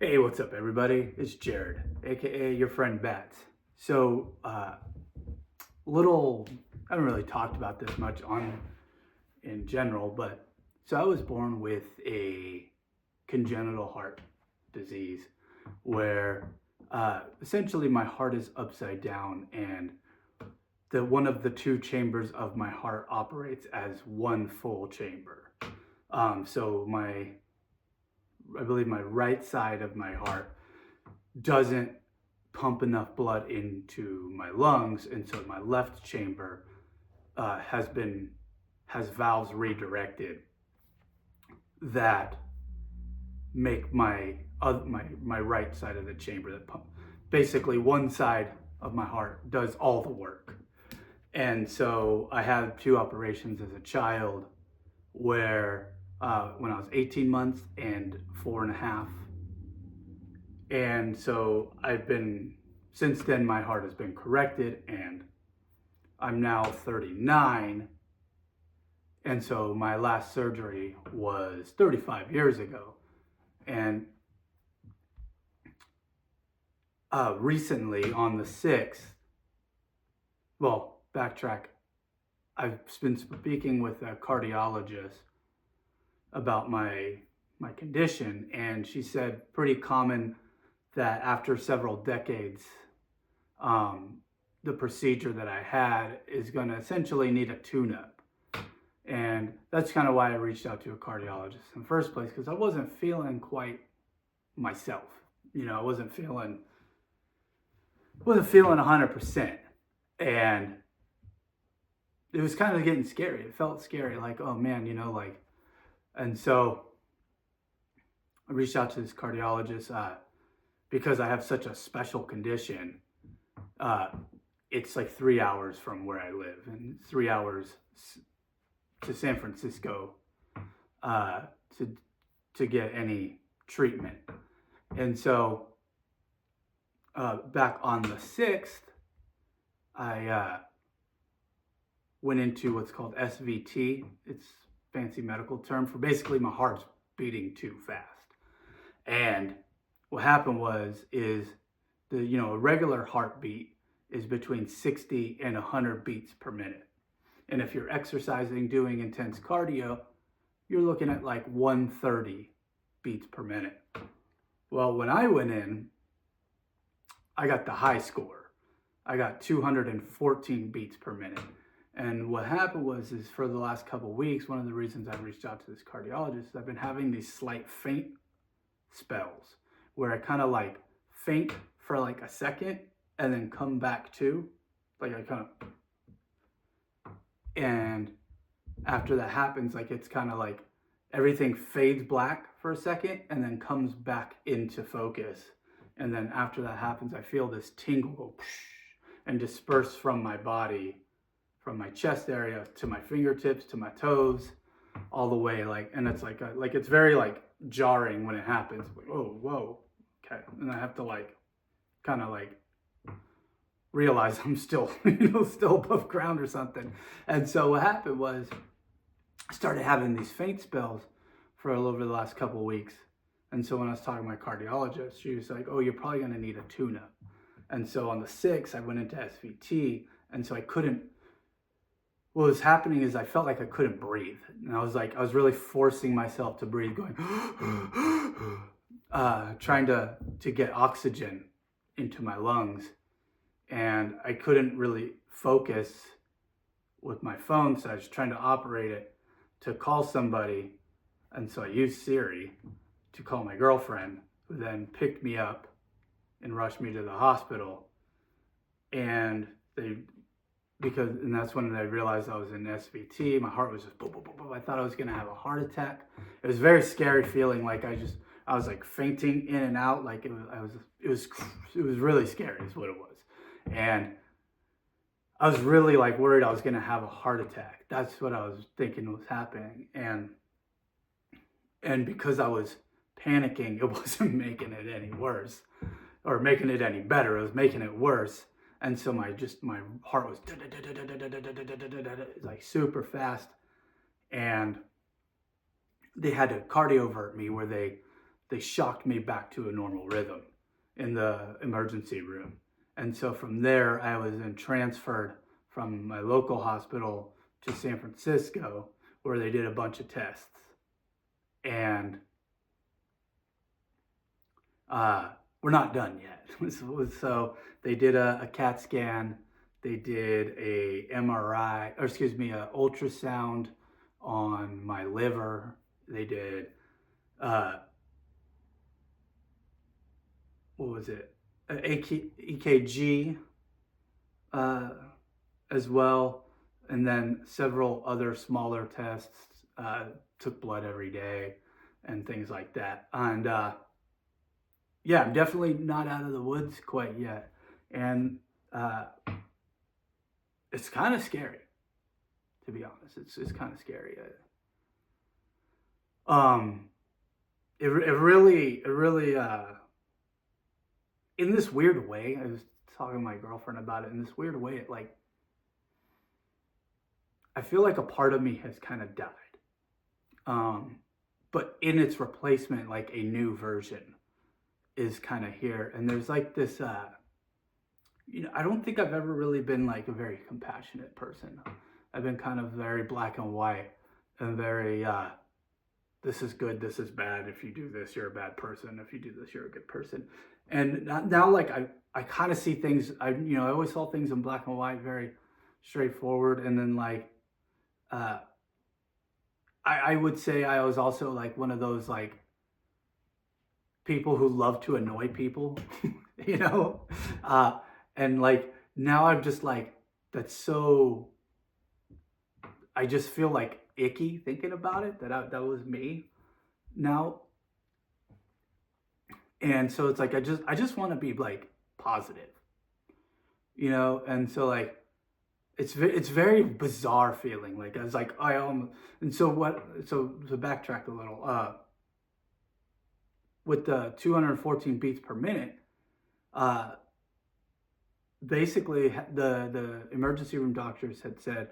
Hey, what's up, everybody? It's Jared, aka your friend Bats. So, little, I haven't really talked about this much on in general, but so I was born with a congenital heart disease where essentially my heart is upside down, and the one of the two chambers of my heart operates as one full chamber. So I believe my right side of my heart doesn't pump enough blood into my lungs, and so my left chamber has valves redirected that make my right side of the chamber that pump. Basically, one side of my heart does all the work, and so I had two operations as a child, where when I was 18 months and 4.5. And so since then, my heart has been corrected, and I'm now 39. And so my last surgery was 35 years ago. And recently, on the 6th, well, backtrack, I've been speaking with a cardiologist about my condition, and she said pretty common that after several decades, the procedure that I had is going to essentially need a tune-up. And that's kind of why I reached out to a cardiologist in the first place, because I wasn't feeling quite myself. I wasn't feeling 100%. And it was kind of getting scary. It felt scary, like, oh man, and so I reached out to this cardiologist because I have such a special condition. It's like 3 hours from where I live, and 3 hours to San Francisco to get any treatment. And so back on the 6th, I went into what's called SVT. It's a fancy medical term for basically my heart's beating too fast. And what happened is a regular heartbeat is between 60 and 100 beats per minute. And if you're exercising, doing intense cardio, you're looking at like 130 beats per minute. Well, when I went in, I got the high score. I got 214 beats per minute. And what happened is for the last couple of weeks, one of the reasons I reached out to this cardiologist is I've been having these slight faint spells where I kind of like faint for like a second and then come back to, like I kind of, and after that happens, like it's kind of like everything fades black for a second and then comes back into focus. And then after that happens, I feel this tingle go and disperse from my body, from my chest area to my fingertips to my toes, all the way, like, and it's like it's very like jarring when it happens. Like, oh, whoa, okay, and I have to like kind of like realize I'm still still above ground or something. And so what happened was I started having these faint spells for over the last couple of weeks. And so when I was talking to my cardiologist, she was like, oh, you're probably going to need a tune-up. And so on the 6th, I went into SVT, and so I couldn't. What was happening is I felt like I couldn't breathe. And I was really forcing myself to breathe, going, trying to get oxygen into my lungs. And I couldn't really focus with my phone, so I was trying to operate it to call somebody. And so I used Siri to call my girlfriend, who then picked me up and rushed me to the hospital. And that's when I realized I was in SVT. My heart was just boom, boom, boom, boom. I thought I was gonna have a heart attack. It was a very scary feeling. Like I was like fainting in and out. Like it was really scary is what it was. And I was really like worried I was gonna have a heart attack. That's what I was thinking was happening. And because I was panicking, it wasn't making it any worse or making it any better. It was making it worse. And so my heart was like super fast. And they had to cardiovert me, where they they shocked me back to a normal rhythm in the emergency room. And so from there, I was then transferred from my local hospital to San Francisco, where they did a bunch of tests. And we're not done yet. So they did a CAT scan, they did a MRI, or excuse me, an ultrasound on my liver. They did, what was it? EKG as well. And then several other smaller tests, took blood every day and things like that. And yeah, I'm definitely not out of the woods quite yet. And it's kind of scary, to be honest. It's kind of scary. It really, in this weird way, I was talking to my girlfriend about it. In this weird way, it like, I feel like a part of me has kind of died. But in its replacement, like a new version is kind of here. And there's like this, I don't think I've ever really been like a very compassionate person. I've been kind of very black and white and very, this is good, this is bad. If you do this, you're a bad person. If you do this, you're a good person. And now like I kind of see things, I always saw things in black and white, very straightforward. And then like, I would say I was also like one of those like people who love to annoy people, and like now I'm just like, that's so, I just feel like icky thinking about it, that was me now. And so it's like, I just want to be like positive, and so like, it's very bizarre feeling. Like I was like, and so to backtrack a little, with the 214 beats per minute, basically the emergency room doctors had said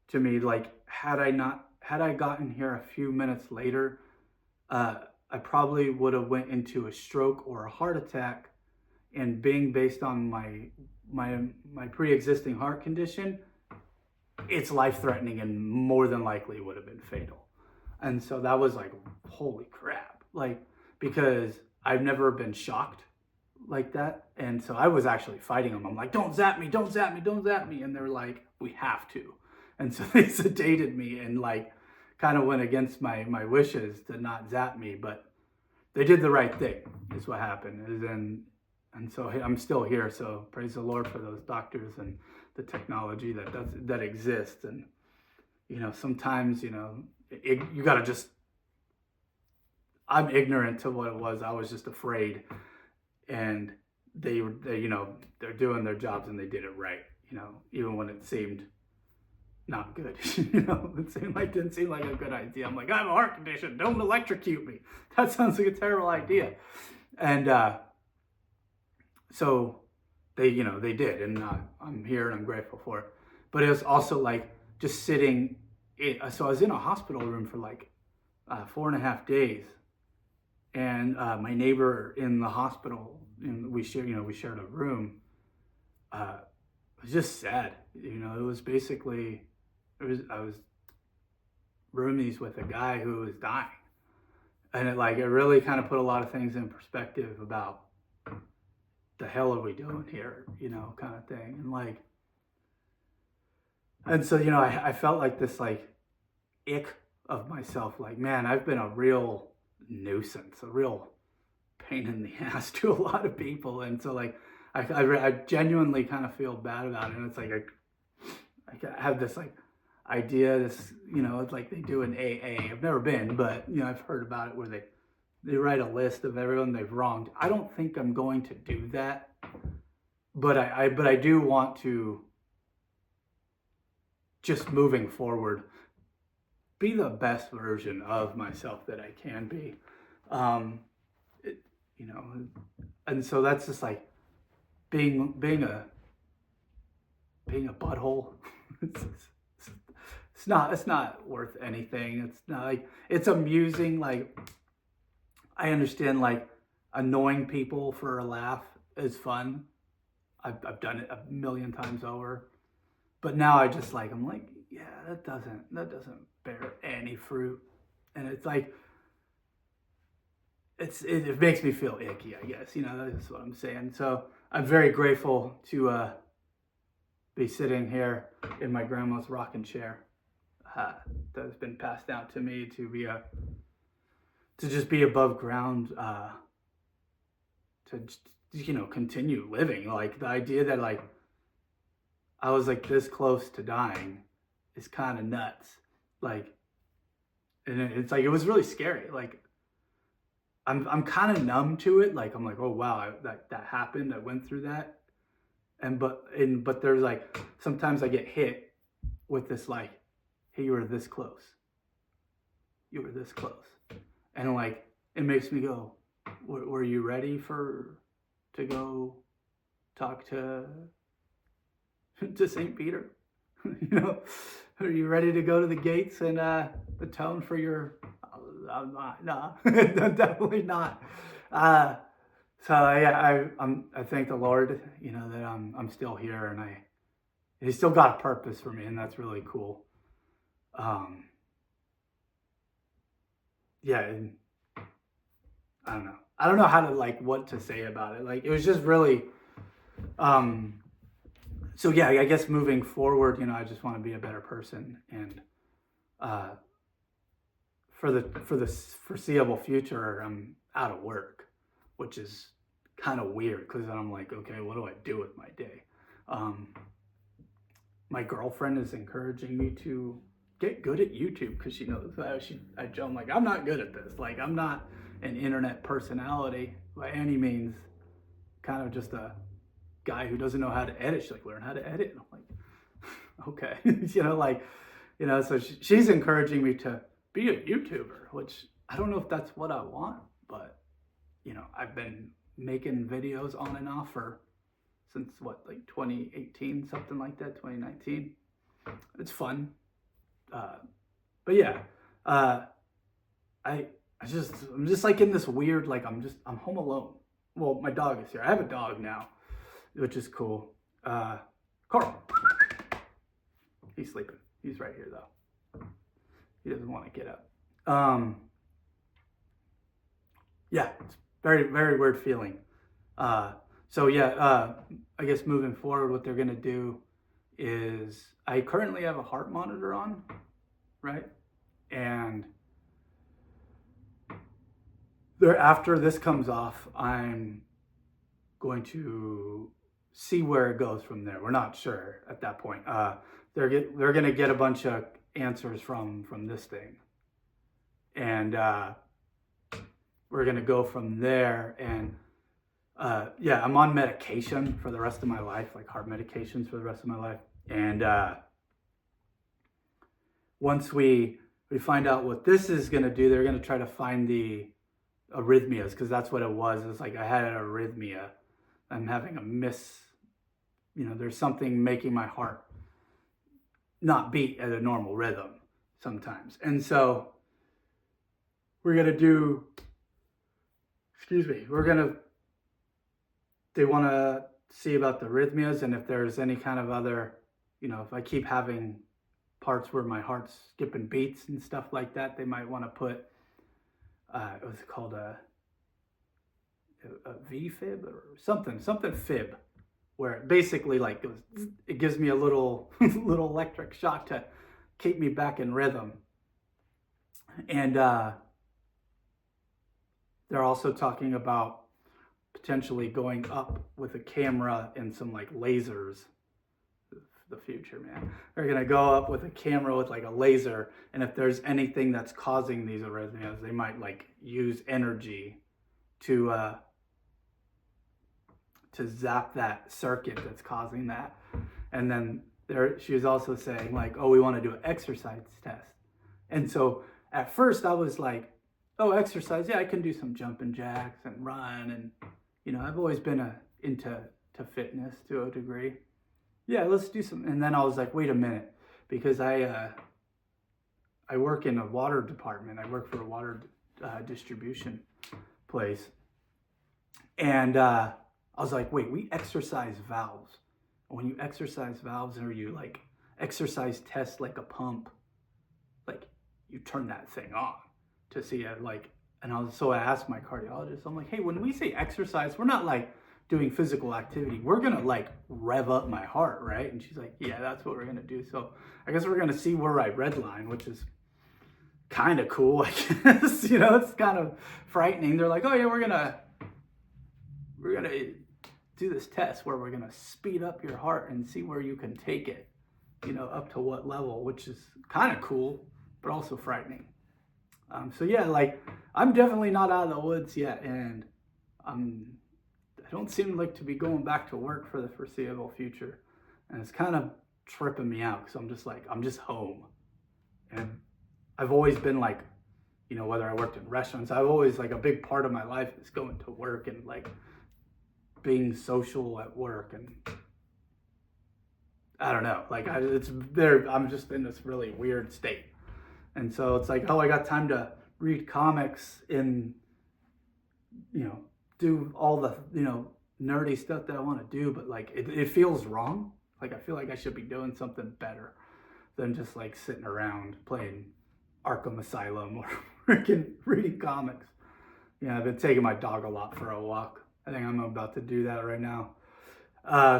to me, like, had I gotten here a few minutes later, I probably would have went into a stroke or a heart attack. And being based on my pre-existing heart condition, it's life-threatening and more than likely would have been fatal. And so that was like, holy crap, like, because I've never been shocked like that. And so I was actually fighting them. I'm like, don't zap me, don't zap me, don't zap me. And they're like, we have to. And so they sedated me and like kind of went against my wishes to not zap me, but they did the right thing is what happened. And so I'm still here. So praise the Lord for those doctors and the technology that exists. And, sometimes, you got to just, I'm ignorant to what it was. I was just afraid. And they they're doing their jobs and they did it right, even when it seemed not good. Didn't seem like a good idea. I'm like, I have a heart condition. Don't electrocute me. That sounds like a terrible idea. And, so they did, and I'm here and I'm grateful for it. But it was also like just sitting. So I was in a hospital room for like 4.5 days, and my neighbor in the hospital, and we shared a room. It was just sad. It was basically, I was roomies with a guy who was dying, and it really kind of put a lot of things in perspective about the hell are we doing here, kind of thing. And so, I felt like this like ick of myself, like, man, I've been a real nuisance, a real pain in the ass to a lot of people. And so like, I genuinely kind of feel bad about it. And it's like, I have this like idea, it's like they do in AA. I've never been, but I've heard about it where they write a list of everyone they've wronged. I don't think I'm going to do that, but I do want to, just moving forward, be the best version of myself that I can be. And so that's just like being a butthole. It's not worth anything. It's not like, it's amusing. Like, I understand like annoying people for a laugh is fun. I've done it a million times over. But now I'm like, yeah, that doesn't bear any fruit. And it's like it makes me feel icky, I guess. That's what I'm saying. So I'm very grateful to be sitting here in my grandma's rocking chair that has been passed down to me to just be above ground, to continue living. Like the idea that like I was like this close to dying is kind of nuts. Like, and it's like it was really scary. Like I'm kind of numb to it. Like I'm like, oh wow, that happened. I went through that. But there's like sometimes I get hit with this like, hey, you were this close. You were this close, and like it makes me go, were you ready to go talk to St. Peter? Are you ready to go to the gates and atone for your? I'm not. No, definitely not. So yeah, I thank the Lord, that I'm still here, and He still got a purpose for me, and that's really cool. Yeah, and I don't know how to like what to say about it. Like it was just really. So yeah, I guess moving forward, I just want to be a better person, and for the foreseeable future, I'm out of work, which is kind of weird because I'm like, okay, what do I do with my day? My girlfriend is encouraging me to get good at YouTube because she knows I'm like, I'm not good at this. Like I'm not an internet personality by any means. Kind of just a guy who doesn't know how to edit. She's like, learn how to edit. And I'm like, okay, so she's encouraging me to be a YouTuber, which I don't know if that's what I want, but I've been making videos on and off since like 2018, something like that, 2019. It's fun. But yeah, I'm just like in this weird, like I'm home alone. Well, my dog is here. I have a dog now, which is cool. Carl, he's sleeping. He's right here though. He doesn't want to get up. Yeah, it's very, very weird feeling. So yeah, I guess moving forward, what they're gonna do is I currently have a heart monitor on, right? And after this comes off, I'm going to see where it goes from there. We're not sure at that point. They're gonna get a bunch of answers from this thing, and we're gonna go from there. And yeah, I'm on medication for the rest of my life, like heart medications for the rest of my life. And once we find out what this is gonna do, they're gonna try to find the arrhythmias, because that's what it was. It's like I had an arrhythmia. I'm having there's something making my heart not beat at a normal rhythm sometimes. And so we're gonna do, they wanna see about the arrhythmias, and if there's any kind of other, if I keep having parts where my heart's skipping beats and stuff like that, they might want to put what's it called, a V-fib or something fib, where basically like it gives me a little little electric shock to keep me back in rhythm. And they're also talking about potentially going up with a camera and some like lasers. The future, man. They're gonna go up with a camera with like a laser, and if there's anything that's causing these arrhythmias, they might like use energy to zap that circuit that's causing that. And then she was also saying like, oh, we want to do an exercise test. And so at first I was like, oh, exercise, yeah, I can do some jumping jacks and run, and I've always been into fitness to a degree. Yeah, let's do some. And then I was like, wait a minute, because I work in a water department. I work for a water distribution place. And I was like, wait, we exercise valves. When you exercise valves or you like exercise test like a pump, like you turn that thing on to see it like, and so I asked my cardiologist, I'm like, hey, when we say exercise, we're not like doing physical activity. We're gonna like rev up my heart, right? And she's like, yeah, that's what we're gonna do. So I guess we're gonna see where I redline, which is kind of cool, I guess. It's kind of frightening. They're like, oh yeah, we're gonna do this test where we're gonna speed up your heart and see where you can take it, up to what level, which is kind of cool, but also frightening. So yeah, like I'm definitely not out of the woods yet, and I don't seem like to be going back to work for the foreseeable future, and it's kind of tripping me out because I'm just home, and I've always been like, whether I worked in restaurants, I've always like a big part of my life is going to work and like being social at work, and I don't know, like I'm just in this really weird state. And so it's like, oh, I got time to read comics and, do all the, nerdy stuff that I want to do. But like, it feels wrong. Like, I feel like I should be doing something better than just like sitting around playing Arkham Asylum or freaking reading comics. I've been taking my dog a lot for a walk. I think I'm about to do that right now.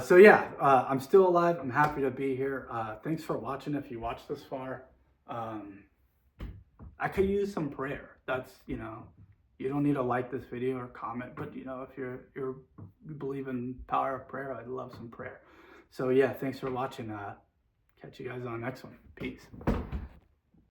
So yeah, I'm still alive. I'm happy to be here. Thanks for watching if you watched this far. I could use some prayer. That's, you don't need to like this video or comment, but if you believe in power of prayer, I'd love some prayer. So yeah, thanks for watching. Catch you guys on the next one. Peace.